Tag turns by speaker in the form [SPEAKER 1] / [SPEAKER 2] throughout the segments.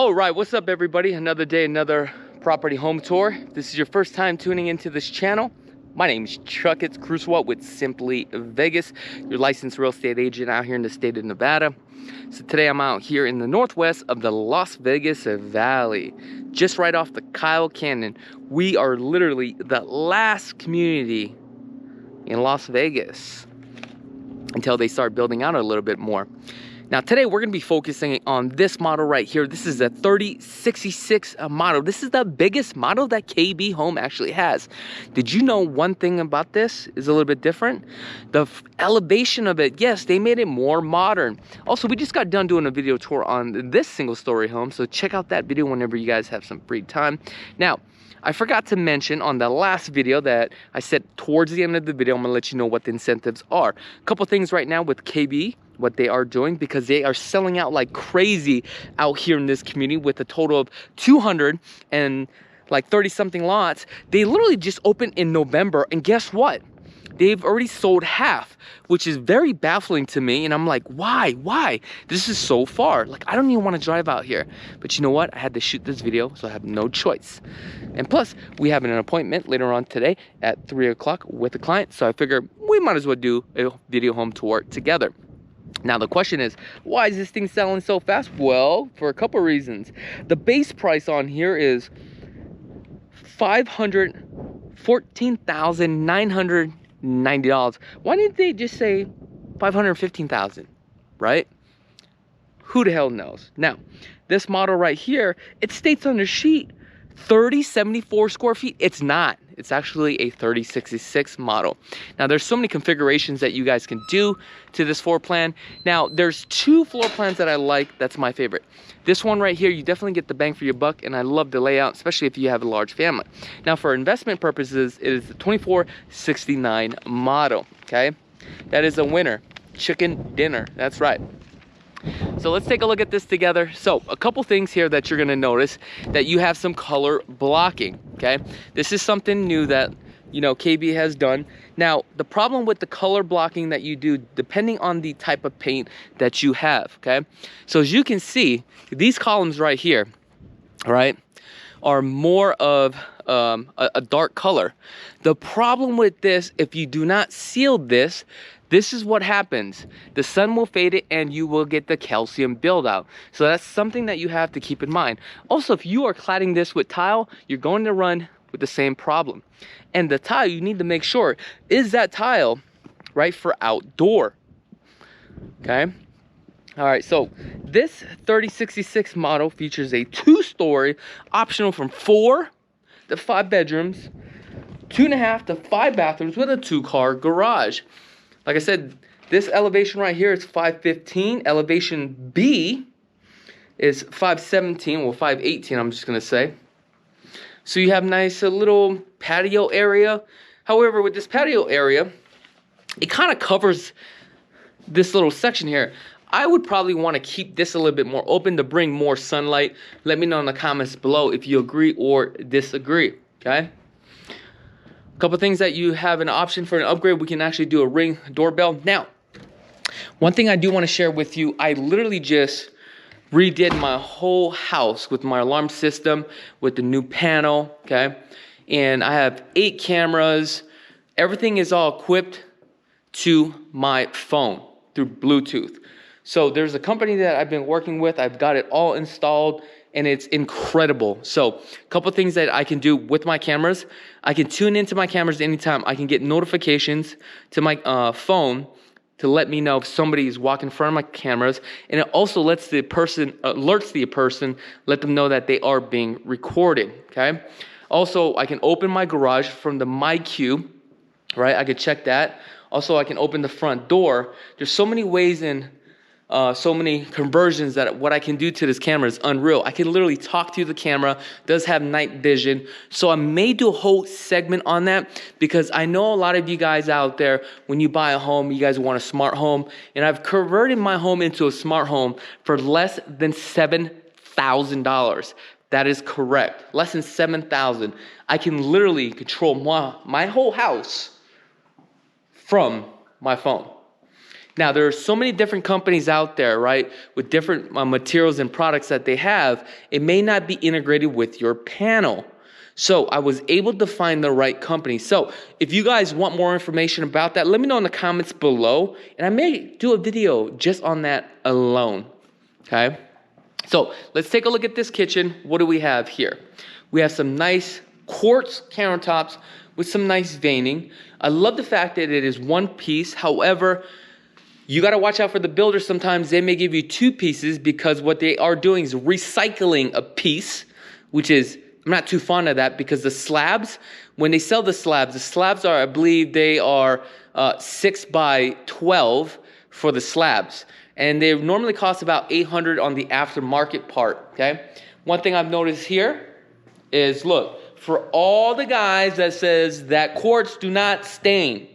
[SPEAKER 1] All right, what's up everybody? Another day, another property home tour. If this is your first time tuning into this channel, my name is Chakits Krulsawat with Simply Vegas, your licensed real estate agent out here in the state of Nevada. So today I'm out here in the northwest of the Las Vegas Valley, just right off the Kyle Canyon. We are literally the last community in Las Vegas until they start building out a little bit more. Now today we're going to be focusing on this model right here. This is a 3066 model. This is the biggest model that KB Home actually has. Did you know one thing about this is a little bit different? The elevation of it, yes, they made it more modern. Also, we just got done doing a video tour on this single story home, so check out that video whenever you guys have some free time. Now, I forgot to mention on the last video that I said towards the end of the video, I'm gonna let you know what the incentives are. A couple things right now with KB, what they are doing, because they are selling out like crazy out here in this community with a total of 200 and like 30 something lots. They literally just opened in November, and guess what? They've already sold half, which is very baffling to me. And I'm like, why? This is so far. Like, I don't even want to drive out here. But you know what? I had to shoot this video, so I have no choice. And plus, we have an appointment later on today at 3 o'clock with a client. So I figure we might as well do a video home tour together. Now the question is, why is this thing selling so fast? Well, for a couple reasons. The base price on here is $514,990. Why didn't they just say $515,000, right? Who the hell knows? Now, this model right here, it states on the sheet 3074 square feet. It's not. It's actually a 3066 model. Now, there's so many configurations that you guys can do to this floor plan. Now, there's two floor plans that I like. That's my favorite. This one right here, you definitely get the bang for your buck, and I love the layout, especially if you have a large family. Now, for investment purposes, it is the 2469 model, okay? That is a winner. Chicken dinner, that's right. So let's take a look at this together. So a couple things here that you're gonna notice, that you have some color blocking, okay? This is something new that, you know, KB has done. Now, the problem with the color blocking that you do, depending on the type of paint that you have, okay? So as you can see, these columns right here, right, are more of a dark color. The problem with this, if you do not seal this, this is what happens. The sun will fade it and you will get the calcium buildout. So that's something that you have to keep in mind. Also, if you are cladding this with tile, you're going to run with the same problem. And the tile, you need to make sure, is that tile right for outdoor? Okay. All right, so this 3066 model features a 2-story, optional from 4 to 5 bedrooms, 2.5 to 5 bathrooms with a 2-car garage. Like I said, this elevation right here is 515. Elevation B is 517, well 518 I'm just gonna say. So you have nice little patio area. However, with this patio area, it kind of covers this little section here. I would probably want to keep this a little bit more open to bring more sunlight. Let me know in the comments below if you agree or disagree, okay? A couple things that you have an option for an upgrade. We can actually do a Ring doorbell. Now, one thing I do want to share with you, I literally just redid my whole house with my alarm system, with the new panel, okay? And I have 8 cameras. Everything is all equipped to my phone through Bluetooth. So there's a company that I've been working with. I've got it all installed, and it's incredible. So a couple things that I can do with my cameras. I can tune into my cameras anytime. I can get notifications to my phone to let me know if somebody is walking in front of my cameras. And it also alerts the person, let them know that they are being recorded, okay? Also, I can open my garage from the My Queue, right? I could check that. Also, I can open the front door. There's so many ways in so many conversions that what I can do to this camera is unreal. I can literally talk to the camera, does have night vision. So I may do a whole segment on that, because I know a lot of you guys out there, when you buy a home, you guys want a smart home. And I've converted my home into a smart home for less than $7,000. That is correct. Less than $7,000. I can literally control my whole house from my phone. Now, there are so many different companies out there, right, with different materials and products that they have. It may not be integrated with your panel. So I was able to find the right company. So if you guys want more information about that, let me know in the comments below, and I may do a video just on that alone, okay? So let's take a look at this kitchen. What do we have here? We have some nice quartz countertops with some nice veining. I love the fact that it is one piece. However, you got to watch out for the builders. Sometimes they may give you two pieces because what they are doing is recycling a piece, which is, I'm not too fond of that, because the slabs, when they sell the slabs are, I believe they are 6 by 12 for the slabs. And they normally cost about $800 on the aftermarket part, okay? One thing I've noticed here is, look, for all the guys that says that quartz do not stain,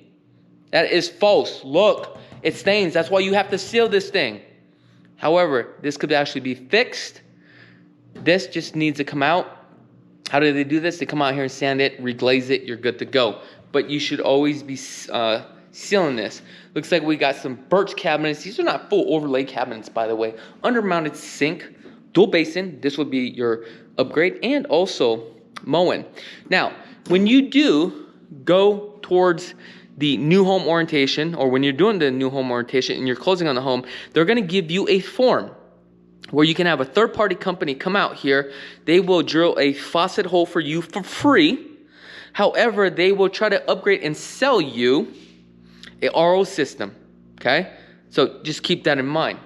[SPEAKER 1] that is false. Look, it stains. That's why you have to seal this thing. However, this could actually be fixed. This just needs to come out. How do they do this? They come out here and sand it, reglaze it, you're good to go. But you should always be sealing this. Looks like we got some birch cabinets. These are not full overlay cabinets, by the way. Under-mounted sink, dual basin. This would be your upgrade, and also mowing. Now, when you do go towards the new home orientation, or when you're doing the new home orientation and you're closing on the home, they're going to give you a form where you can have a third-party company come out here. They will drill a faucet hole for you for free. However, they will try to upgrade and sell you a RO system, okay? So just keep that in mind.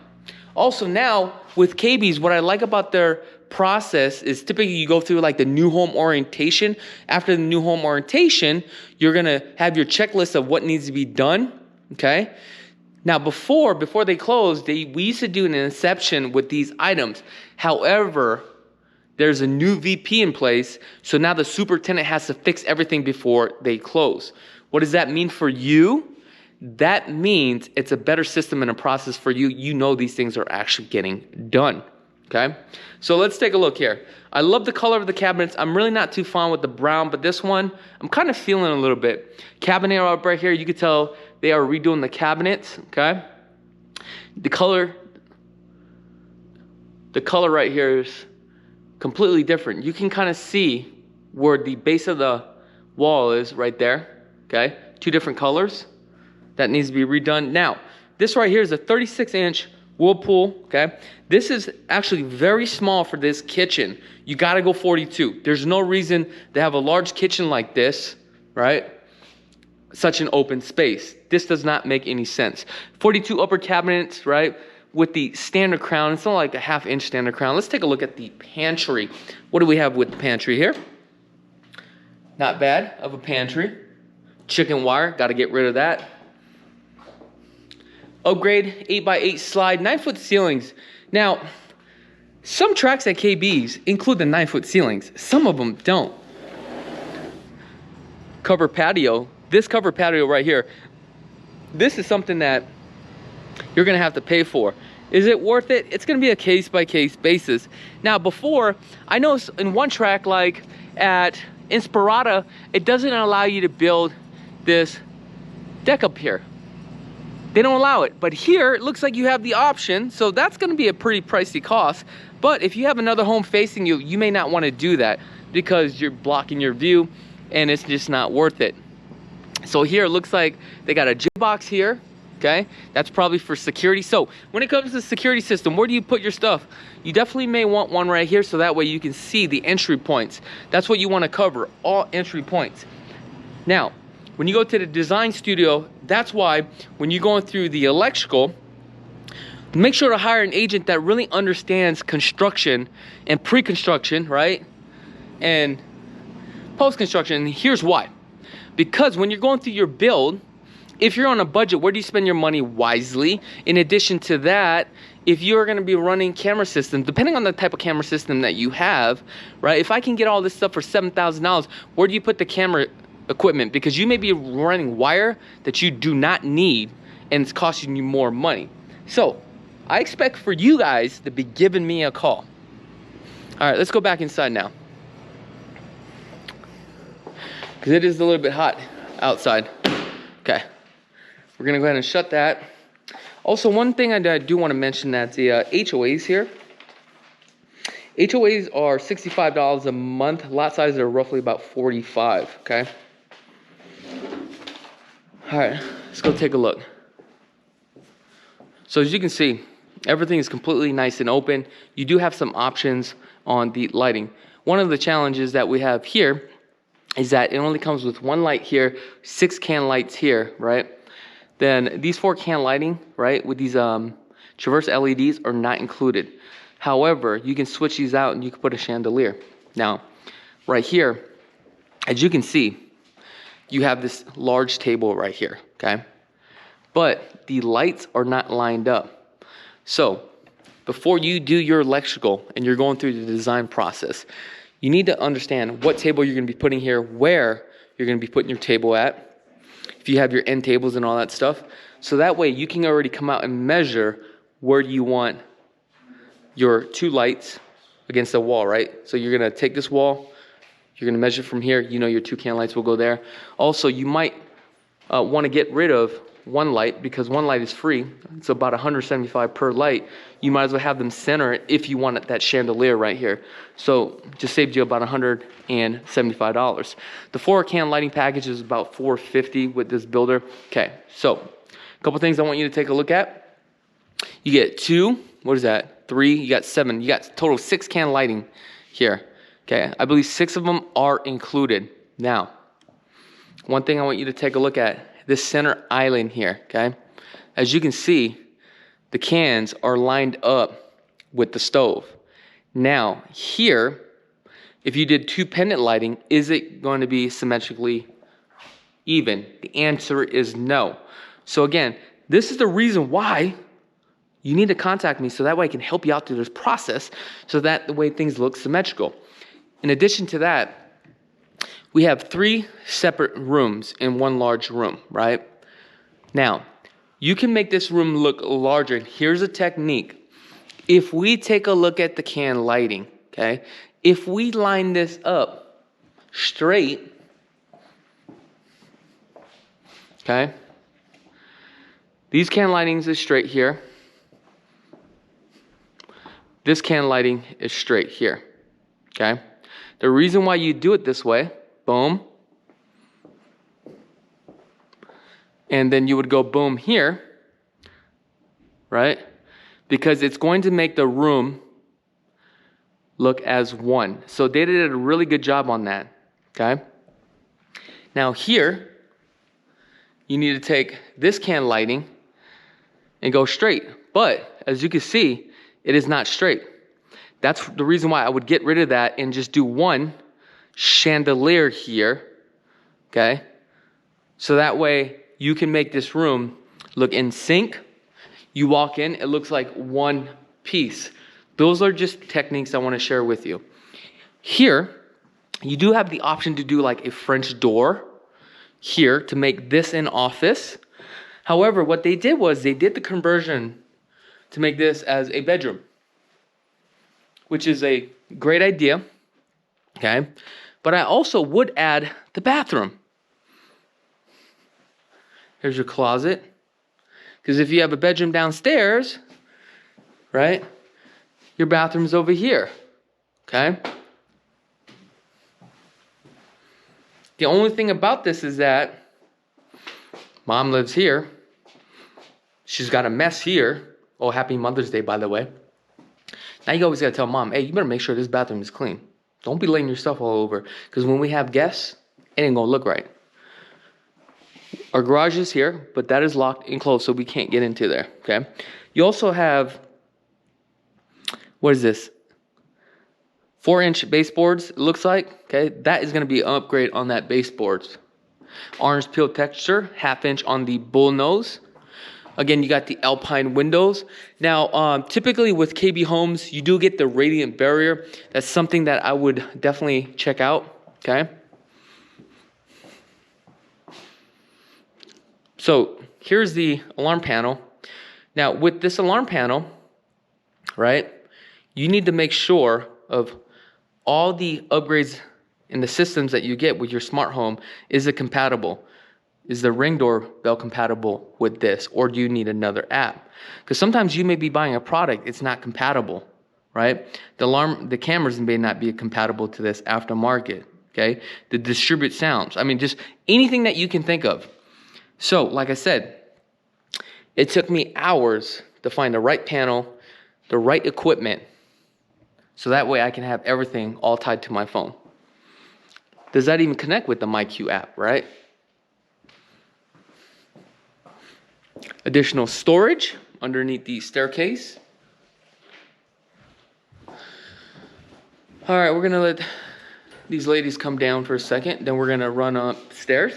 [SPEAKER 1] Also now, with KBs, what I like about their process is typically you go through like the new home orientation. After the new home orientation, you're gonna have your checklist of what needs to be done, okay? Now, before they closed, we used to do an inception with these items. However, there's a new VP in place, so now the superintendent has to fix everything before they close. What does that mean for you? That means it's a better system and a process for you. You know these things are actually getting done, okay? So let's take a look here. I love the color of the cabinets. I'm really not too fond with the brown, but this one, I'm kind of feeling a little bit. Cabinet up right here, you can tell they are redoing the cabinets, okay? The color right here is completely different. You can kind of see where the base of the wall is right there, okay? Two different colors. That needs to be redone. Now, this right here is a 36-inch Whirlpool, okay? This is actually very small for this kitchen. You gotta go 42. There's no reason to have a large kitchen like this, right? Such an open space. This does not make any sense. 42 upper cabinets, right? With the standard crown. It's not like a half-inch standard crown. Let's take a look at the pantry. What do we have with the pantry here? Not bad of a pantry. Chicken wire, gotta get rid of that. Upgrade 8x8 slide, 9-foot ceilings. Now, some tracks at KB's include the 9-foot ceilings. Some of them don't. Cover patio. This cover patio right here. This is something that you're gonna have to pay for. Is it worth it? It's gonna be a case-by-case basis. Now, before, I know in one track, like at Inspirata, it doesn't allow you to build this deck up here. They don't allow it, but here it looks like you have the option, so that's going to be a pretty pricey cost. But if you have another home facing you, you may not want to do that because you're blocking your view and it's just not worth it. So here it looks like they got a gym box here, okay? That's probably for security. So when it comes to the security system, where do you put your stuff? You definitely may want one right here so that way you can see the entry points. That's what you want to cover, all entry points. Now, when you go to the design studio, that's why when you're going through the electrical, make sure to hire an agent that really understands construction and pre-construction, right? And post-construction. Here's why. Because when you're going through your build, if you're on a budget, where do you spend your money wisely? In addition to that, if you're gonna be running camera systems, depending on the type of camera system that you have, right? If I can get all this stuff for $7,000, where do you put the camera equipment? Because you may be running wire that you do not need and it's costing you more money. So I expect for you guys to be giving me a call. All right, let's go back inside now, because it is a little bit hot outside. Okay, we're gonna go ahead and shut that. Also, one thing I do want to mention that the HOAs here, HOAs are $65 a month. Lot sizes are roughly about 45, okay? All right, let's go take a look. So as you can see, everything is completely nice and open. You do have some options on the lighting. One of the challenges that we have here is that it only comes with one light here, 6 can lights here, right? Then these 4 can lighting, right, with these traverse LEDs are not included. However, you can switch these out and you can put a chandelier. Now, right here, as you can see, you have this large table right here, okay? But the lights are not lined up. So, before you do your electrical and you're going through the design process, you need to understand what table you're gonna be putting here, where you're gonna be putting your table at, if you have your end tables and all that stuff. So that way you can already come out and measure where you want your 2 lights against the wall, right? So you're gonna take this wall, you're gonna measure from here, you know your 2 can lights will go there. Also, you might wanna get rid of 1 light because 1 light is free. It's about $175 per light. You might as well have them center it if you want that chandelier right here. So just saved you about $175. The 4 can lighting package is about $450 with this builder. Okay, so a couple things I want you to take a look at. You get 2, what is that? 3, you got 7, you got total 6 can lighting here. Okay, I believe 6 of them are included. Now, one thing I want you to take a look at, this center island here, okay? As you can see, the cans are lined up with the stove. Now, here, if you did 2 pendant lighting, is it going to be symmetrically even? The answer is no. So again, this is the reason why you need to contact me so that way I can help you out through this process so that the way things look symmetrical. In addition to that, we have 3 separate rooms in 1 large room, right? Now, you can make this room look larger. Here's a technique. If we take a look at the can lighting, okay? If we line this up straight, okay? These can lightings is straight here. This can lighting is straight here, okay? The reason why you do it this way, boom, and then you would go boom here, right? Because it's going to make the room look as one. So they did a really good job on that, okay? Now here, you need to take this can lighting and go straight. But as you can see, it is not straight. That's the reason why I would get rid of that and just do 1 chandelier here, okay? So that way you can make this room look in sync. You walk in, it looks like 1 piece. Those are just techniques I want to share with you. Here, you do have the option to do like a French door here to make this an office. However, what they did was they did the conversion to make this as a bedroom, which is a great idea, okay? But I also would add the bathroom. Here's your closet. Because if you have a bedroom downstairs, right, your bathroom's over here, okay? The only thing about this is that mom lives here. She's got a mess here. Oh, happy Mother's Day, by the way. Now you always gotta tell mom, hey, you better make sure this bathroom is clean. Don't be laying your stuff all over. Because when we have guests, it ain't gonna look right. Our garage is here, but that is locked and closed, so we can't get into there, okay? You also have, what is this? 4-inch baseboards, it looks like, okay? That is gonna be an upgrade on that baseboards. Orange peel texture, 1/2 inch on the bull nose. Again, you got the Alpine windows. Now, typically with KB Homes, you do get the radiant barrier. That's something that I would definitely check out, okay? So here's the alarm panel. Now, with this alarm panel, right, you need to make sure of all the upgrades in the systems that you get with your smart home, is it compatible? Is the Ring doorbell compatible with this, or do you need another app? Because sometimes you may be buying a product, it's not compatible, right? The cameras may not be compatible to this aftermarket, okay? The distribute sounds, I mean, just anything that you can think of. So, like I said, it took me hours to find the right panel, the right equipment, so that way I can have everything all tied to my phone. Does that even connect with the MyQ app, right? Additional storage underneath the staircase. All right, we're gonna let these ladies come down for a second, then we're gonna run upstairs.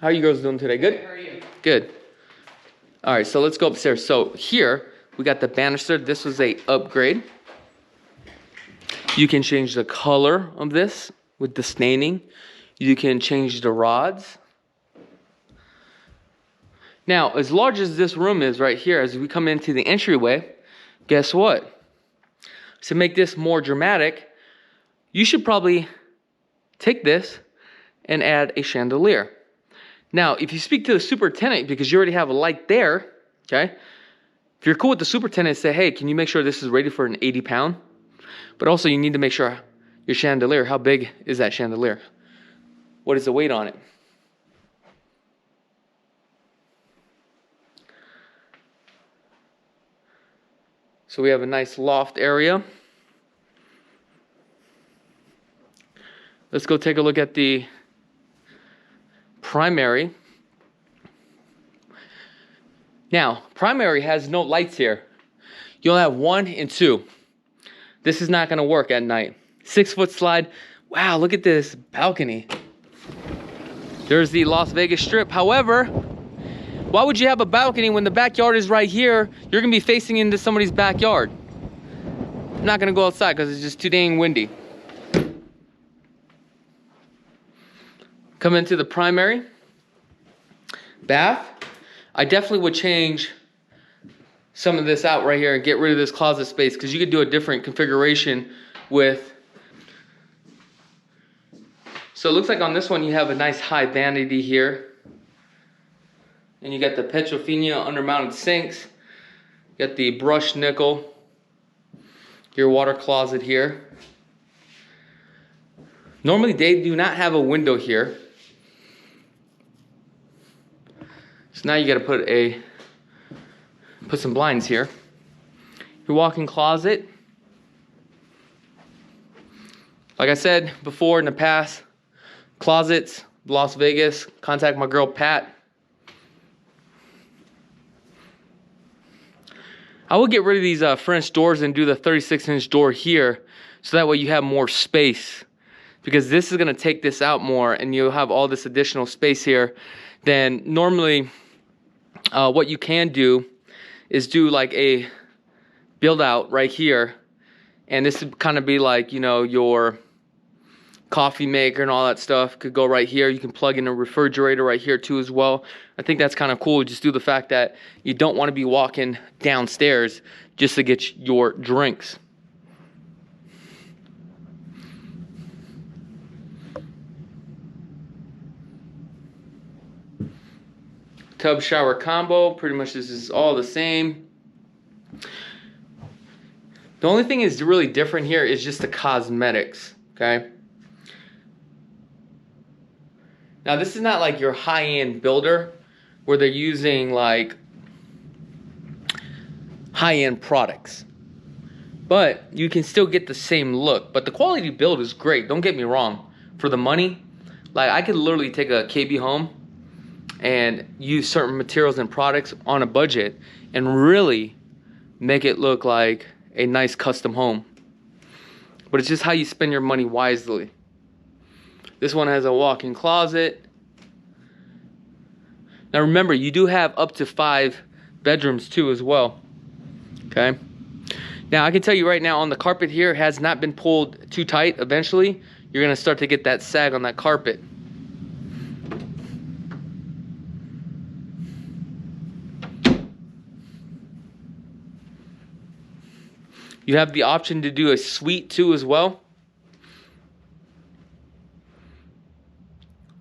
[SPEAKER 1] How are you girls doing today? Good? How are you? Good. All right, so let's go upstairs. So here, we got the banister. This was a upgrade. You can change the color of this with the staining. You can change the rods. Now, as large as this room is right here, as we come into the entryway, guess what? To make this more dramatic, you should probably take this and add a chandelier. Now, if you speak to the superintendent, because you already have a light there, okay? If you're cool with the superintendent, say, hey, can you make sure this is rated for an 80-pound? But also you need to make sure your chandelier, how big is that chandelier? What is the weight on it? So we have a nice loft area. Let's go take a look at the primary. Now, primary has no lights here. You'll have 1 and 2. This is not gonna work at night. 6-foot slide. Wow, look at this balcony. There's the Las Vegas Strip. However, why would you have a balcony when the backyard is right here? You're gonna be facing into somebody's backyard. I'm not gonna go outside because it's just too dang windy. Come into the primary bath. I definitely would change some of this out right here and get rid of this closet space, because you could do a different configuration with. So it looks like on this one you have a nice high vanity here. And you got the Petrofina undermounted sinks. You got the brushed nickel. Your water closet here. Normally they do not have a window here. So now you got to put some blinds here. Your walk-in closet. Like I said before in the past, closets, Las Vegas, contact my girl Pat. I will get rid of these French doors and do the 36-inch door here, so that way you have more space, because this is going to take this out more and you'll have all this additional space here. Then normally what you can do is do like a build out right here, and this would kind of be like, you know, your coffee maker and all that stuff could go right here. You can plug in a refrigerator right here too as well. I think that's kind of cool, just due to the fact that you don't want to be walking downstairs just to get your drinks. Tub shower combo, pretty much this is all the same. The only thing is really different here is just the cosmetics, okay? Now this is not like your high-end builder where they're using like high-end products, but you can still get the same look. But the quality build is great, don't get me wrong. For the money, like I could literally take a KB home and use certain materials and products on a budget and really make it look like a nice custom home. But it's just how you spend your money wisely. This one has a walk-in closet. Now remember, you do have up to 5 bedrooms too as well. Okay. Now I can tell you right now, on the carpet here, it has not been pulled too tight. Eventually, you're gonna start to get that sag on that carpet. You have the option to do a suite too as well.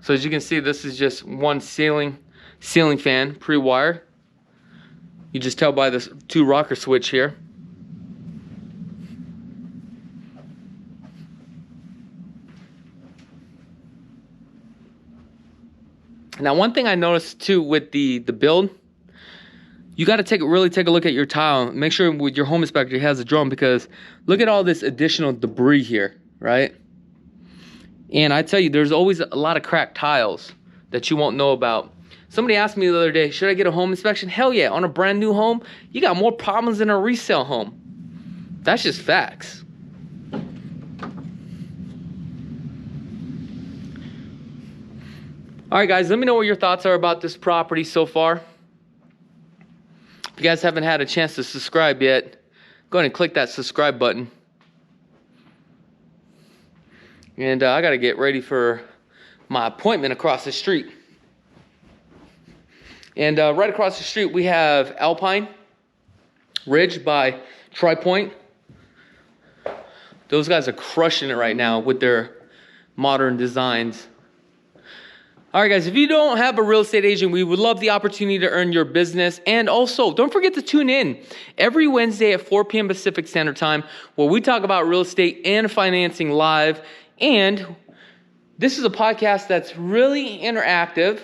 [SPEAKER 1] So as you can see, this is just one ceiling fan, pre-wired. You just tell by this 2 rocker switch here. Now, one thing I noticed too with the build, you got to really take a look at your tile. Make sure with your home inspector has a drone, because look at all this additional debris here, right? And I tell you, there's always a lot of cracked tiles that you won't know about. Somebody asked me the other day, should I get a home inspection? Hell yeah, on a brand new home, you got more problems than a resale home. That's just facts. All right, guys, let me know what your thoughts are about this property so far. If you guys haven't had a chance to subscribe yet, go ahead and click that subscribe button. And I got to get ready for my appointment across the street. And right across the street, we have Alpine Ridge by Tri-Point. Those guys are crushing it right now with their modern designs. All right, guys, if you don't have a real estate agent, we would love the opportunity to earn your business. And also, don't forget to tune in every Wednesday at 4 p.m. Pacific Standard Time, where we talk about real estate and financing live. And this is a podcast that's really interactive,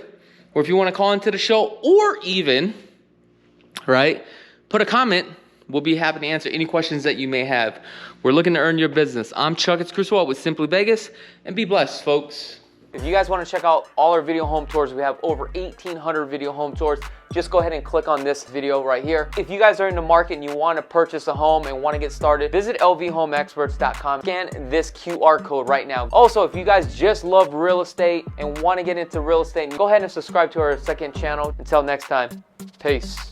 [SPEAKER 1] or if you want to call into the show, or even, right, put a comment. We'll be happy to answer any questions that you may have. We're looking to earn your business. I'm Chakits Krulsawat with Simply Vegas, and be blessed, folks. If you guys want to check out all our video home tours, we have over 1,800 video home tours. Just go ahead and click on this video right here. If you guys are in the market and you want to purchase a home and want to get started, visit lvhomeexperts.com. Scan this QR code right now. Also, if you guys just love real estate and want to get into real estate, go ahead and subscribe to our second channel. Until next time, peace.